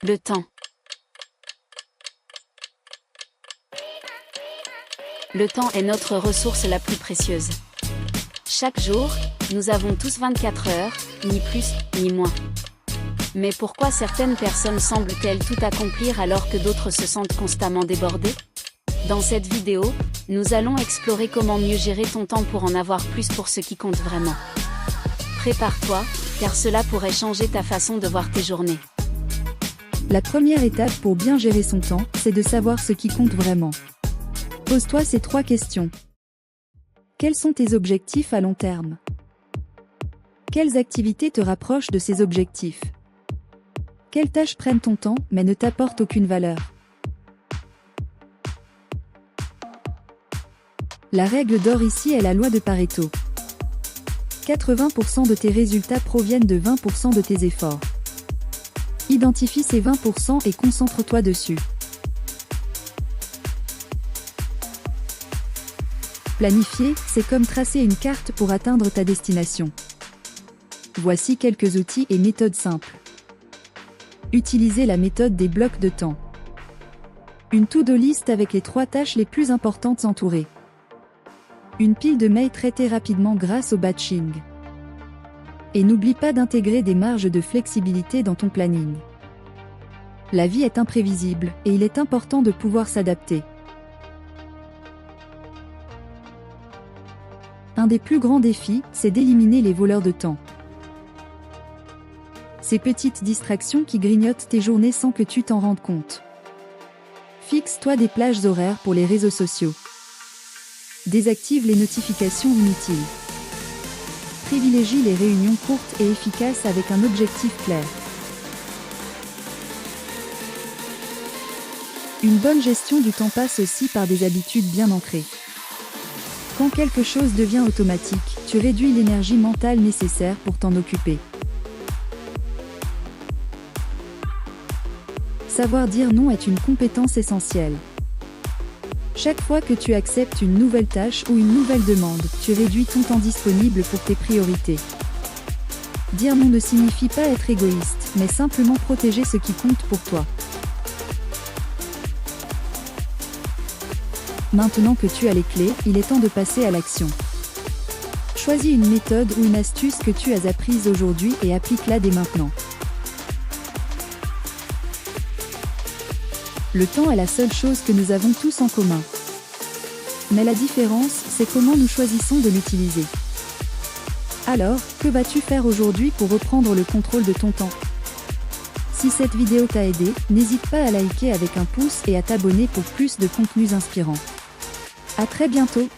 Le temps. Le temps est notre ressource la plus précieuse. Chaque jour, nous avons tous 24 heures, ni plus, ni moins. Mais pourquoi certaines personnes semblent-elles tout accomplir alors que d'autres se sentent constamment débordées? Dans cette vidéo, nous allons explorer comment mieux gérer ton temps pour en avoir plus pour ce qui compte vraiment. Prépare-toi, car cela pourrait changer ta façon de voir tes journées. La première étape pour bien gérer son temps, c'est de savoir ce qui compte vraiment. Pose-toi ces 3 questions. Quels sont tes objectifs à long terme? Quelles activités te rapprochent de ces objectifs? Quelles tâches prennent ton temps mais ne t'apportent aucune valeur? La règle d'or ici est la loi de Pareto. 80% de tes résultats proviennent de 20% de tes efforts. Identifie ces 20% et concentre-toi dessus. Planifier, c'est comme tracer une carte pour atteindre ta destination. Voici quelques outils et méthodes simples. Utilisez la méthode des blocs de temps. Une to-do list avec les 3 tâches les plus importantes entourées. Une pile de mails traités rapidement grâce au batching. Et n'oublie pas d'intégrer des marges de flexibilité dans ton planning. La vie est imprévisible, et il est important de pouvoir s'adapter. Un des plus grands défis, c'est d'éliminer les voleurs de temps. Ces petites distractions qui grignotent tes journées sans que tu t'en rendes compte. Fixe-toi des plages horaires pour les réseaux sociaux. Désactive les notifications inutiles. Privilégie les réunions courtes et efficaces avec un objectif clair. Une bonne gestion du temps passe aussi par des habitudes bien ancrées. Quand quelque chose devient automatique, tu réduis l'énergie mentale nécessaire pour t'en occuper. Savoir dire non est une compétence essentielle. Chaque fois que tu acceptes une nouvelle tâche ou une nouvelle demande, tu réduis ton temps disponible pour tes priorités. Dire non ne signifie pas être égoïste, mais simplement protéger ce qui compte pour toi. Maintenant que tu as les clés, il est temps de passer à l'action. Choisis une méthode ou une astuce que tu as apprise aujourd'hui et applique-la dès maintenant. Le temps est la seule chose que nous avons tous en commun. Mais la différence, c'est comment nous choisissons de l'utiliser. Alors, que vas-tu faire aujourd'hui pour reprendre le contrôle de ton temps? Si cette vidéo t'a aidé, n'hésite pas à liker avec un pouce et à t'abonner pour plus de contenus inspirants. À très bientôt!